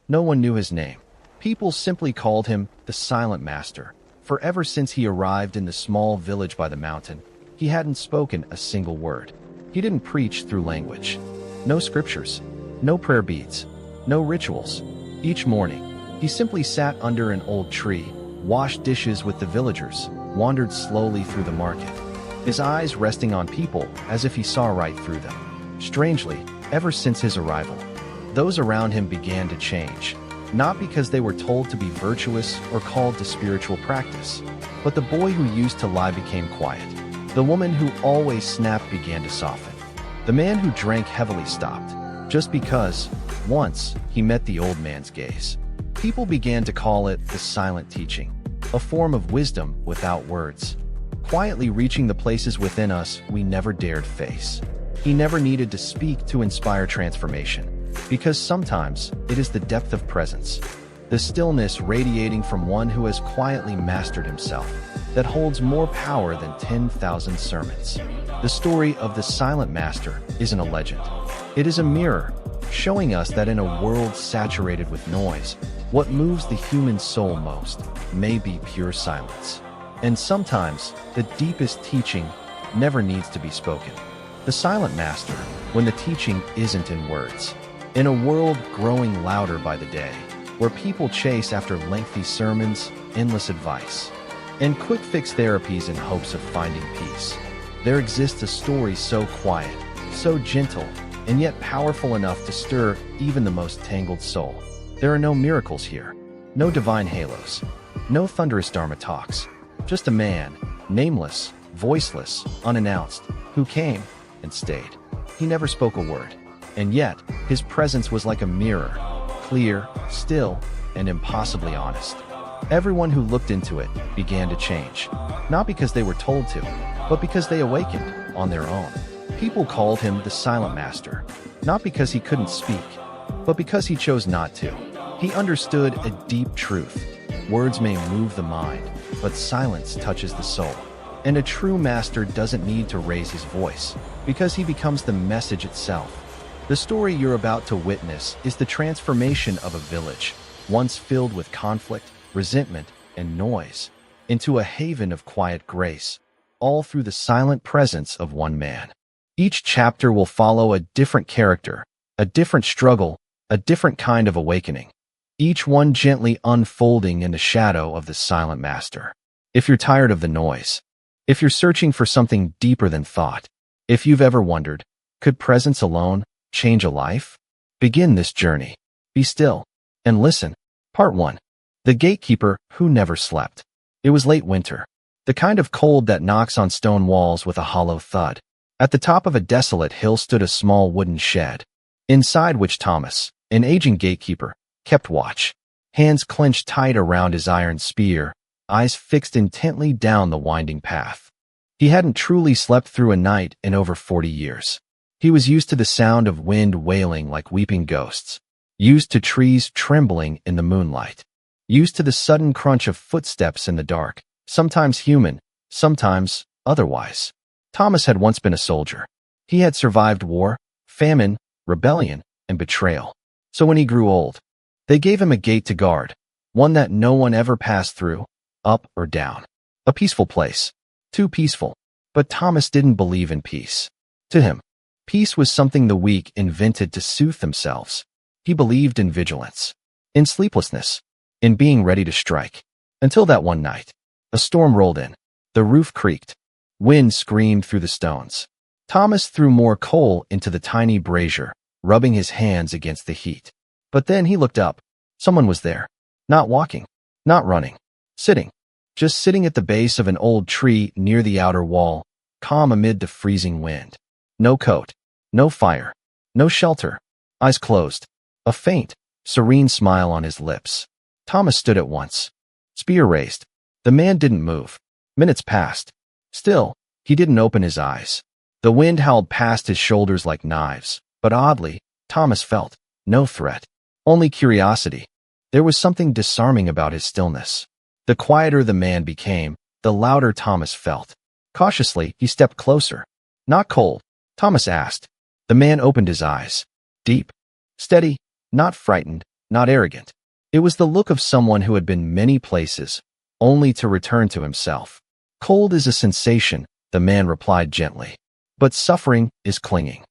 No one knew his name. People simply called him the Silent Master, for ever since he arrived in the small village by the mountain, he hadn't spoken a single word. He didn't preach through language. No scriptures, no prayer beads, no rituals. Each morning, he simply sat under an old tree, washed dishes with the villagers, wandered slowly through the market, his eyes resting on people as if he saw right through them. Strangely, ever since his arrival, those around him began to change, not because they were told to be virtuous or called to spiritual practice, but the boy who used to lie became quiet. The woman who always snapped began to soften. The man who drank heavily stopped, just because, once, he met the old man's gaze. People began to call it the silent teaching, a form of wisdom without words, quietly reaching the places within us we never dared face. He never needed to speak to inspire transformation, because sometimes it is the depth of presence, the stillness radiating from one who has quietly mastered himself, that holds more power than 10,000 sermons. The story of the Silent Master isn't a legend. It is a mirror, showing us that in a world saturated with noise, what moves the human soul most may be pure silence. And sometimes, the deepest teaching never needs to be spoken. The Silent Master, when the teaching isn't in words. In a world growing louder by the day, where people chase after lengthy sermons, endless advice, and quick-fix therapies in hopes of finding peace, there exists a story so quiet, so gentle, and yet powerful enough to stir even the most tangled soul. There are no miracles here, no divine halos, no thunderous Dharma talks, just a man, nameless, voiceless, unannounced, who came and stayed. He never spoke a word, and yet his presence was like a mirror, clear, still, and impossibly honest. Everyone who looked into it began to change, not because they were told to, but because they awakened on their own. People called him the Silent Master, not because he couldn't speak, but because he chose not to. He understood a deep truth. Words may move the mind, but silence touches the soul. And a true master doesn't need to raise his voice, because he becomes the message itself. The story you're about to witness is the transformation of a village, once filled with conflict, resentment, and noise, into a haven of quiet grace, all through the silent presence of one man. Each chapter will follow a different character, a different struggle, a different kind of awakening, each one gently unfolding in the shadow of the Silent Master. If you're tired of the noise, if you're searching for something deeper than thought, if you've ever wondered, could presence alone change a life? Begin this journey. Be still and listen. Part 1. The Gatekeeper Who Never Slept. It was late winter, the kind of cold that knocks on stone walls with a hollow thud. At the top of a desolate hill stood a small wooden shed, inside which Thomas, an aging gatekeeper, kept watch, hands clenched tight around his iron spear, eyes fixed intently down the winding path. He hadn't truly slept through a night in over 40 years. He was used to the sound of wind wailing like weeping ghosts, used to trees trembling in the moonlight, used to the sudden crunch of footsteps in the dark, sometimes human, sometimes otherwise. Thomas had once been a soldier. He had survived war, famine, rebellion, and betrayal. So when he grew old, they gave him a gate to guard, one that no one ever passed through, up or down. A peaceful place. Too peaceful. But Thomas didn't believe in peace. To him, peace was something the weak invented to soothe themselves. He believed in vigilance, in sleeplessness, in being ready to strike. Until that one night, a storm rolled in. The roof creaked. Wind screamed through the stones. Thomas threw more coal into the tiny brazier, rubbing his hands against the heat. But then he looked up. Someone was there. Not walking, not running, sitting. Just sitting at the base of an old tree near the outer wall, calm amid the freezing wind. No coat, no fire, no shelter, eyes closed, a faint, serene smile on his lips. Thomas stood at once, spear raised. The man didn't move. Minutes passed. Still, he didn't open his eyes. The wind howled past his shoulders like knives, but oddly, Thomas felt no threat, only curiosity. There was something disarming about his stillness. The quieter the man became, the louder Thomas felt. Cautiously, he stepped closer. Not cold, Thomas asked. The man opened his eyes. Deep, steady, not frightened, not arrogant. It was the look of someone who had been many places, only to return to himself. Cold is a sensation, the man replied gently. But suffering is clinging.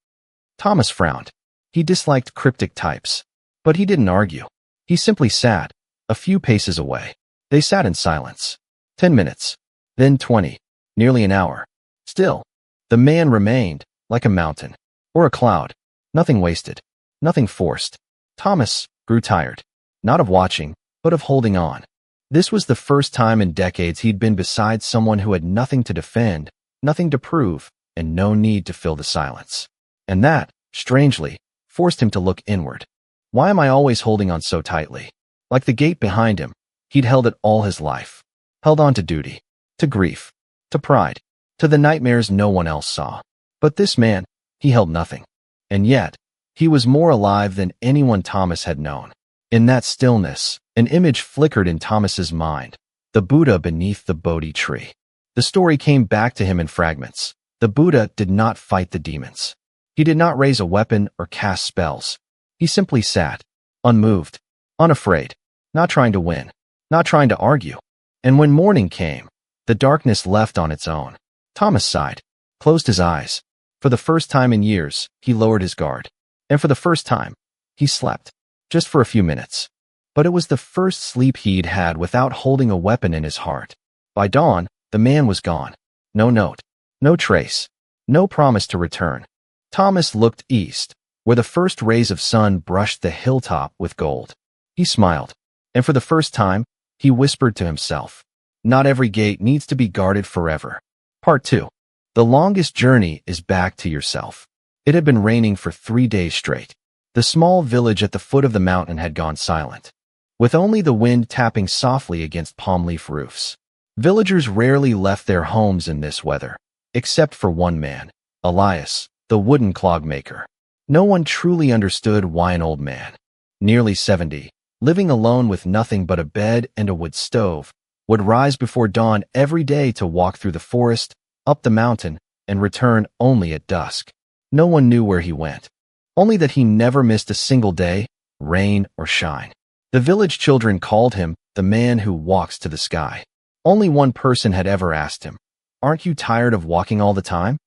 Thomas frowned. He disliked cryptic types. But he didn't argue. He simply sat, a few paces away. They sat in silence. 10 minutes. Then 20. Nearly an hour. Still, the man remained, like a mountain. Or a cloud. Nothing wasted. Nothing forced. Thomas grew tired. Not of watching, but of holding on. This was the first time in decades he'd been beside someone who had nothing to defend, nothing to prove, and no need to fill the silence. And that, strangely, forced him to look inward. Why am I always holding on so tightly? Like the gate behind him, he'd held it all his life. Held on to duty, to grief, to pride, to the nightmares no one else saw. But this man, he held nothing. And yet, he was more alive than anyone Thomas had known. In that stillness, an image flickered in Thomas's mind, the Buddha beneath the Bodhi tree. The story came back to him in fragments. The Buddha did not fight the demons. He did not raise a weapon or cast spells. He simply sat, unmoved, unafraid, not trying to win, not trying to argue. And when morning came, the darkness left on its own. Thomas sighed, closed his eyes. For the first time in years, he lowered his guard. And for the first time, he slept. Just for a few minutes. But it was the first sleep he'd had without holding a weapon in his heart. By dawn, the man was gone. No note, no trace, no promise to return. Thomas looked east, where the first rays of sun brushed the hilltop with gold. He smiled, and for the first time, he whispered to himself, "Not every gate needs to be guarded forever." Part 2. The longest journey is back to yourself. It had been raining for 3 days straight. The small village at the foot of the mountain had gone silent, with only the wind tapping softly against palm leaf roofs. Villagers rarely left their homes in this weather, except for one man, Elias, the wooden clog maker. No one truly understood why an old man, nearly 70, living alone with nothing but a bed and a wood stove, would rise before dawn every day to walk through the forest, up the mountain, and return only at dusk. No one knew where he went. Only that he never missed a single day, rain or shine. The village children called him the man who walks to the sky. Only one person had ever asked him, "Aren't you tired of walking all the time?"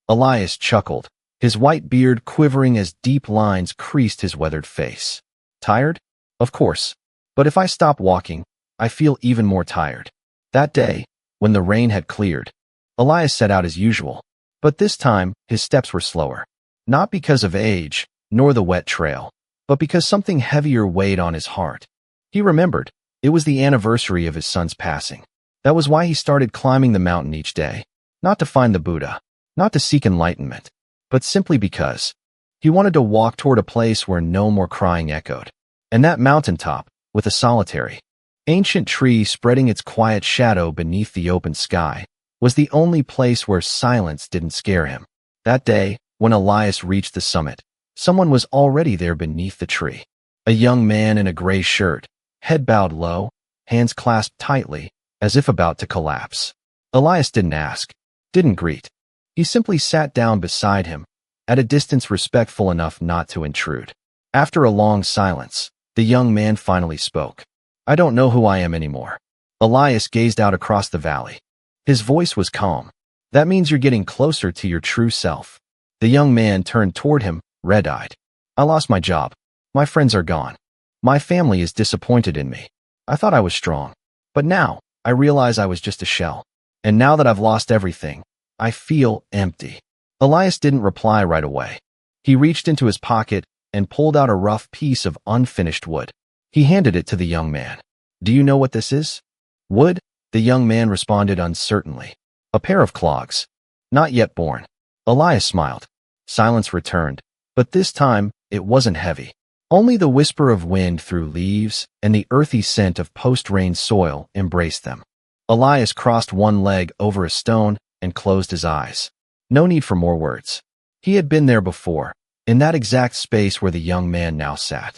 Elias chuckled, his white beard quivering as deep lines creased his weathered face. Tired? Of course. But if I stop walking, I feel even more tired. That day, when the rain had cleared, Elias set out as usual. But this time, his steps were slower. Not because of age, nor the wet trail, but because something heavier weighed on his heart. He remembered, it was the anniversary of his son's passing. That was why he started climbing the mountain each day. Not to find the Buddha, not to seek enlightenment, but simply because he wanted to walk toward a place where no more crying echoed. And that mountaintop, with a solitary, ancient tree spreading its quiet shadow beneath the open sky, was the only place where silence didn't scare him. That day, when Elias reached the summit, someone was already there beneath the tree. A young man in a gray shirt, head bowed low, hands clasped tightly, as if about to collapse. Elias didn't ask, didn't greet. He simply sat down beside him, at a distance respectful enough not to intrude. After a long silence, the young man finally spoke. "I don't know who I am anymore." Elias gazed out across the valley. His voice was calm. "That means you're getting closer to your true self." The young man turned toward him, red-eyed. "I lost my job. My friends are gone. My family is disappointed in me. I thought I was strong. But now, I realize I was just a shell. And now that I've lost everything, I feel empty." Elias didn't reply right away. He reached into his pocket and pulled out a rough piece of unfinished wood. He handed it to the young man. "Do you know what this is?" "Wood?" the young man responded uncertainly. "A pair of clogs. Not yet born." Elias smiled. Silence returned, but this time it wasn't heavy. Only the whisper of wind through leaves and the earthy scent of post-rain soil embraced them. Elias crossed one leg over a stone and closed his eyes. No need for more words. He had been there before, in that exact space where the young man now sat.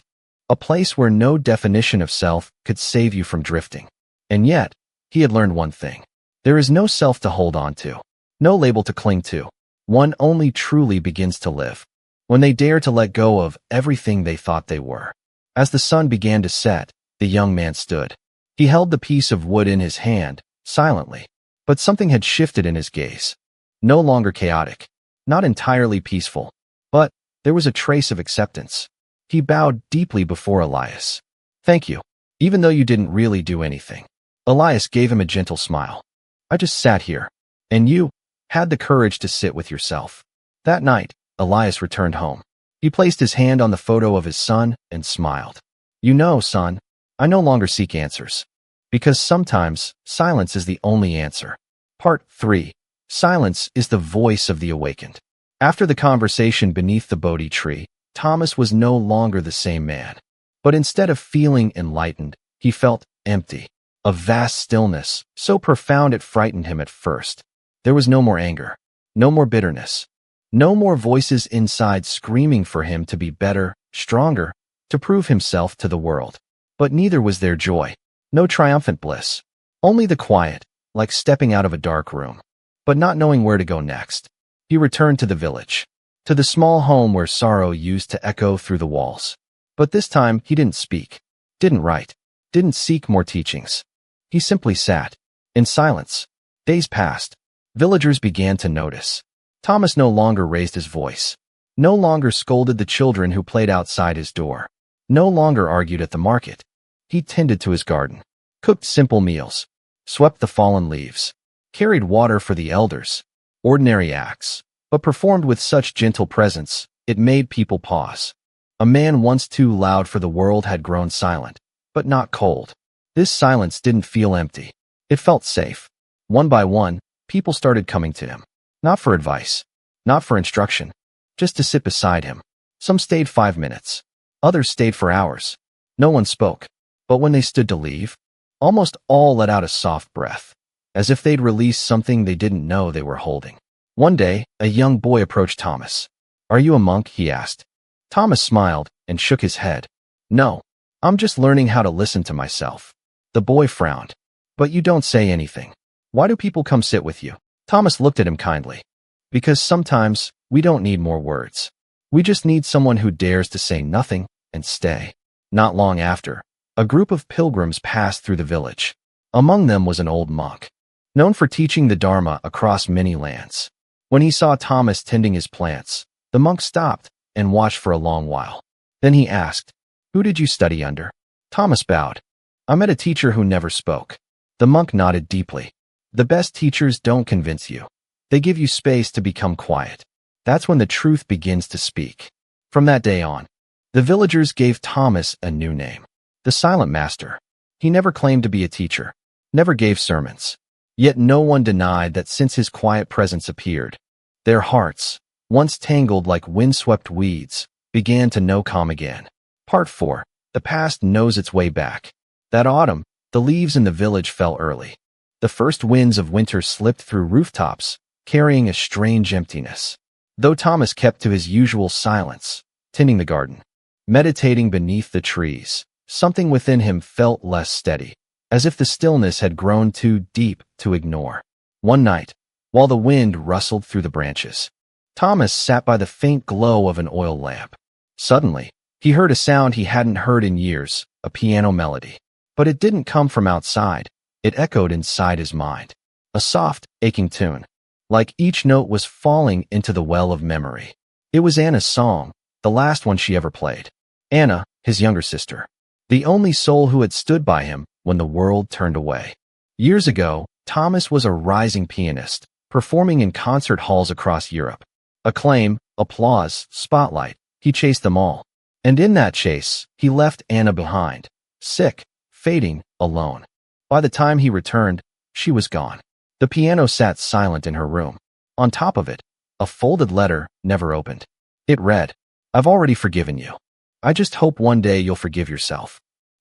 A place where no definition of self could save you from drifting. And yet, he had learned one thing. There is no self to hold on to, no label to cling to. One only truly begins to live when they dare to let go of everything they thought they were. As the sun began to set, the young man stood. He held the piece of wood in his hand, silently. But something had shifted in his gaze. No longer chaotic, not entirely peaceful, but there was a trace of acceptance. He bowed deeply before Elias. "Thank you, even though you didn't really do anything." Elias gave him a gentle smile. "I just sat here, and you had the courage to sit with yourself." That night, Elias returned home. He placed his hand on the photo of his son and smiled. "You know, son, I no longer seek answers. Because sometimes, silence is the only answer." Part 3. Silence is the voice of the awakened. After the conversation beneath the Bodhi tree, Thomas was no longer the same man. But instead of feeling enlightened, he felt empty. A vast stillness, so profound it frightened him at first. There was no more anger, no more bitterness, no more voices inside screaming for him to be better, stronger, to prove himself to the world. But neither was there joy, no triumphant bliss. Only the quiet, like stepping out of a dark room, but not knowing where to go next. He returned to the village, to the small home where sorrow used to echo through the walls. But this time he didn't speak, didn't write, didn't seek more teachings. He simply sat, in silence. Days passed. Villagers began to notice. Thomas no longer raised his voice, no longer scolded the children who played outside his door, no longer argued at the market. He tended to his garden, cooked simple meals, swept the fallen leaves, carried water for the elders. Ordinary acts, but performed with such gentle presence, it made people pause. A man once too loud for the world had grown silent, but not cold. This silence didn't feel empty. It felt safe. One by one, people started coming to him. Not for advice, not for instruction, just to sit beside him. Some stayed 5 minutes. Others stayed for hours. No one spoke. But when they stood to leave, almost all let out a soft breath, as if they'd released something they didn't know they were holding. One day, a young boy approached Thomas. "Are you a monk?" he asked. Thomas smiled and shook his head. "No, I'm just learning how to listen to myself." The boy frowned. "But you don't say anything. Why do people come sit with you?" Thomas looked at him kindly. "Because sometimes we don't need more words. We just need someone who dares to say nothing and stay." Not long after, a group of pilgrims passed through the village. Among them was an old monk, known for teaching the Dharma across many lands. When he saw Thomas tending his plants, the monk stopped and watched for a long while. Then he asked, "Who did you study under?" Thomas bowed. "I met a teacher who never spoke." The monk nodded deeply. "The best teachers don't convince you. They give you space to become quiet. That's when the truth begins to speak." From that day on, the villagers gave Thomas a new name, the Silent Master. He never claimed to be a teacher, never gave sermons. Yet no one denied that since his quiet presence appeared, their hearts, once tangled like windswept weeds, began to know calm again. Part 4. The past knows its way back. That autumn, the leaves in the village fell early. The first winds of winter slipped through rooftops, carrying a strange emptiness. Though Thomas kept to his usual silence, tending the garden, meditating beneath the trees, something within him felt less steady, as if the stillness had grown too deep to ignore. One night, while the wind rustled through the branches, Thomas sat by the faint glow of an oil lamp. Suddenly, he heard a sound he hadn't heard in years, a piano melody. But it didn't come from outside. It echoed inside his mind. A soft, aching tune, like each note was falling into the well of memory. It was Anna's song, the last one she ever played. Anna, his younger sister, the only soul who had stood by him when the world turned away. Years ago, Thomas was a rising pianist, performing in concert halls across Europe. Acclaim, applause, spotlight, he chased them all. And in that chase, he left Anna behind, sick, fading, alone. By the time he returned, she was gone. The piano sat silent in her room. On top of it, a folded letter never opened. It read, "I've already forgiven you. I just hope one day you'll forgive yourself."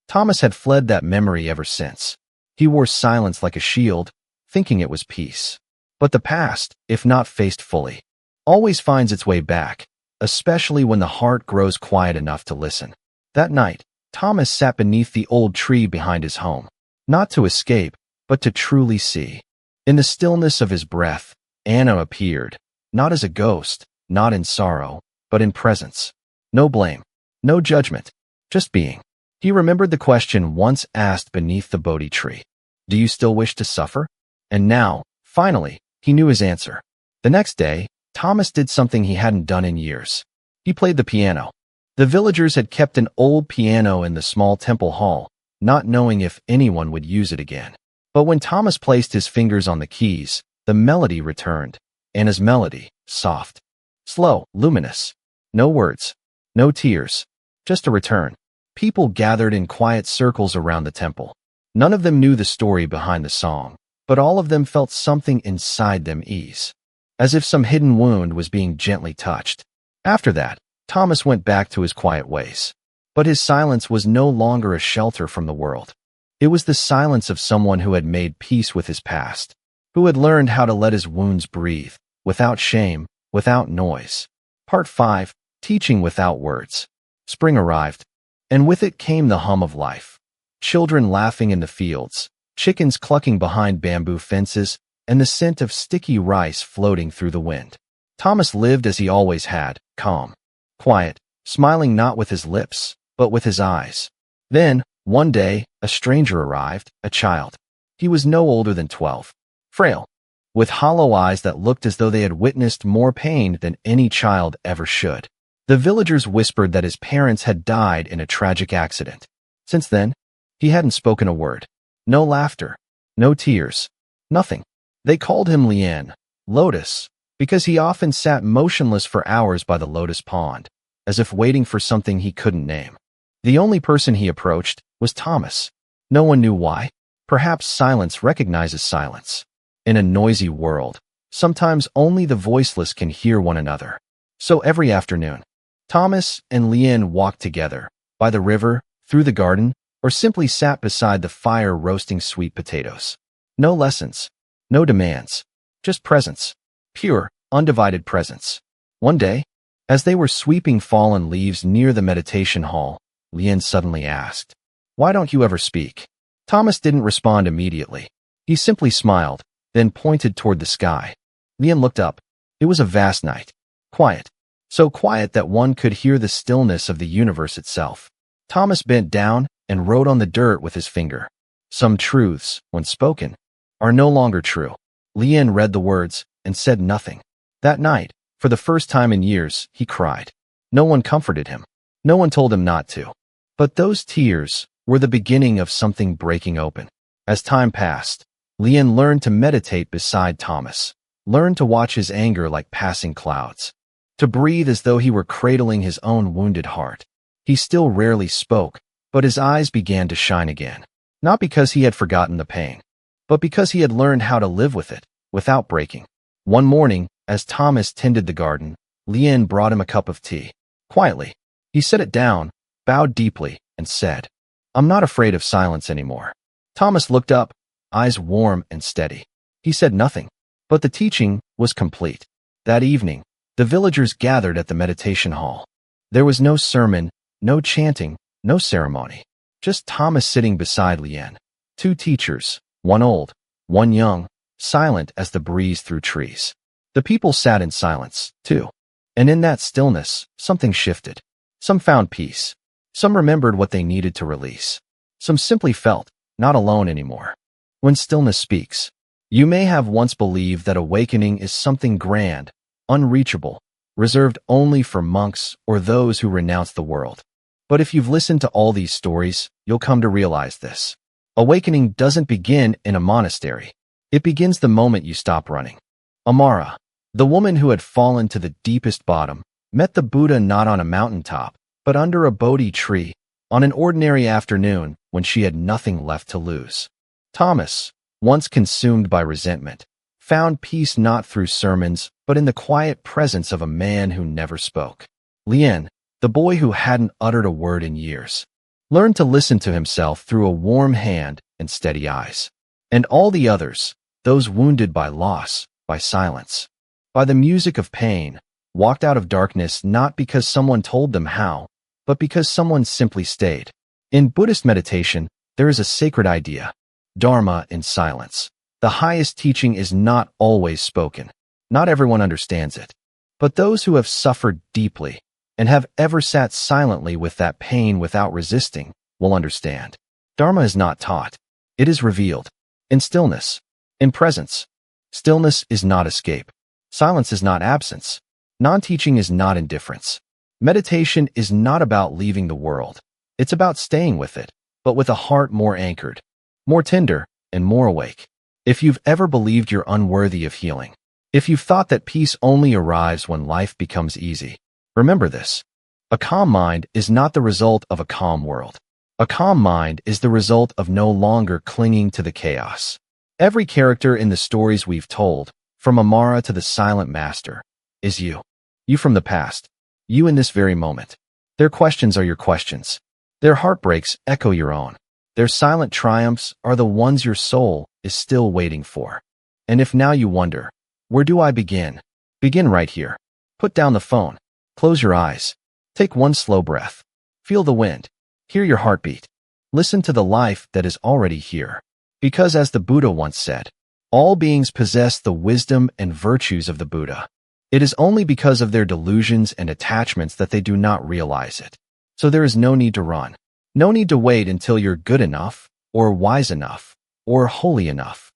Thomas had fled that memory ever since. He wore silence like a shield, thinking it was peace. But the past, if not faced fully, always finds its way back, especially when the heart grows quiet enough to listen. That night, Thomas sat beneath the old tree behind his home, not to escape, but to truly see. In the stillness of his breath, Anna appeared, not as a ghost, not in sorrow, but in presence. No blame, no judgment, just being. He remembered the question once asked beneath the Bodhi tree. Do you still wish to suffer? And now, finally, he knew his answer. The next day, Thomas did something he hadn't done in years. He played the piano. The villagers had kept an old piano in the small temple hall, not knowing if anyone would use it again. But when Thomas placed his fingers on the keys, the melody returned. Anna's melody, soft, slow, luminous. No words, no tears, just a return. People gathered in quiet circles around the temple. None of them knew the story behind the song, but all of them felt something inside them ease, as if some hidden wound was being gently touched. After that, Thomas went back to his quiet ways. But his silence was no longer a shelter from the world. It was the silence of someone who had made peace with his past, who had learned how to let his wounds breathe, without shame, without noise. Part 5, Teaching Without Words. Spring arrived, and with it came the hum of life. Children laughing in the fields, chickens clucking behind bamboo fences, and the scent of sticky rice floating through the wind. Thomas lived as he always had, calm, quiet, smiling not with his lips, but with his eyes. Then, one day, a stranger arrived, a child. He was no older than 12, frail, with hollow eyes that looked as though they had witnessed more pain than any child ever should. The villagers whispered that his parents had died in a tragic accident. Since then, he hadn't spoken a word. No laughter, no tears, nothing. They called him Lian, Lotus, because he often sat motionless for hours by the lotus pond, as if waiting for something he couldn't name. The only person he approached was Thomas. No one knew why. Perhaps silence recognizes silence. In a noisy world, sometimes only the voiceless can hear one another. So every afternoon, Thomas and Lian walked together, by the river, through the garden, or simply sat beside the fire roasting sweet potatoes. No lessons, no demands, just presence. Pure, undivided presence. One day, as they were sweeping fallen leaves near the meditation hall, Lian suddenly asked, "Why don't you ever speak?" Thomas didn't respond immediately. He simply smiled, then pointed toward the sky. Lian looked up. It was a vast night. Quiet. So quiet that one could hear the stillness of the universe itself. Thomas bent down and wrote on the dirt with his finger. Some truths, when spoken, are no longer true. Lian read the words and said nothing. That night, for the first time in years, he cried. No one comforted him. No one told him not to. But those tears were the beginning of something breaking open. As time passed, Lian learned to meditate beside Thomas, learned to watch his anger like passing clouds, to breathe as though he were cradling his own wounded heart. He still rarely spoke, but his eyes began to shine again. Not because he had forgotten the pain, but because he had learned how to live with it, without breaking. One morning, as Thomas tended the garden, Lian brought him a cup of tea. Quietly, he set it down, bowed deeply, and said, "I'm not afraid of silence anymore." Thomas looked up, eyes warm and steady. He said nothing, but the teaching was complete. That evening, the villagers gathered at the meditation hall. There was no sermon, no chanting, no ceremony. Just Thomas sitting beside Lian. Two teachers, one old, one young, silent as the breeze through trees. The people sat in silence, too. And in that stillness, something shifted. Some found peace. Some remembered what they needed to release. Some simply felt not alone anymore. When stillness speaks, you may have once believed that awakening is something grand, unreachable, reserved only for monks or those who renounce the world. But if you've listened to all these stories, you'll come to realize this. Awakening doesn't begin in a monastery. It begins the moment you stop running. Amara, the woman who had fallen to the deepest bottom, met the Buddha not on a mountaintop, but under a Bodhi tree, on an ordinary afternoon when she had nothing left to lose. Thomas, once consumed by resentment, found peace not through sermons, but in the quiet presence of a man who never spoke. Lian, the boy who hadn't uttered a word in years, learned to listen to himself through a warm hand and steady eyes. And all the others, those wounded by loss, by silence, by the music of pain, walked out of darkness not because someone told them how, but because someone simply stayed. In Buddhist meditation, there is a sacred idea, Dharma in silence. The highest teaching is not always spoken. Not everyone understands it. But those who have suffered deeply, and have ever sat silently with that pain without resisting, will understand. Dharma is not taught. It is revealed. In stillness. In presence. Stillness is not escape. Silence is not absence. Non-teaching is not indifference. Meditation is not about leaving the world. It's about staying with it, but with a heart more anchored, more tender, and more awake. If you've ever believed you're unworthy of healing, if you've thought that peace only arrives when life becomes easy, remember this. A calm mind is not the result of a calm world. A calm mind is the result of no longer clinging to the chaos. Every character in the stories we've told, from Amara to the silent master, is you. You from the past. You in this very moment. Their questions are your questions. Their heartbreaks echo your own. Their silent triumphs are the ones your soul is still waiting for. And if now you wonder, where do I begin? Begin right here. Put down the phone. Close your eyes. Take one slow breath. Feel the wind. Hear your heartbeat. Listen to the life that is already here. Because as the Buddha once said, all beings possess the wisdom and virtues of the Buddha. It is only because of their delusions and attachments that they do not realize it. So there is no need to run. No need to wait until you're good enough, or wise enough, or holy enough.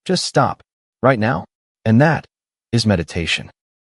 Just stop, right now. And that is meditation.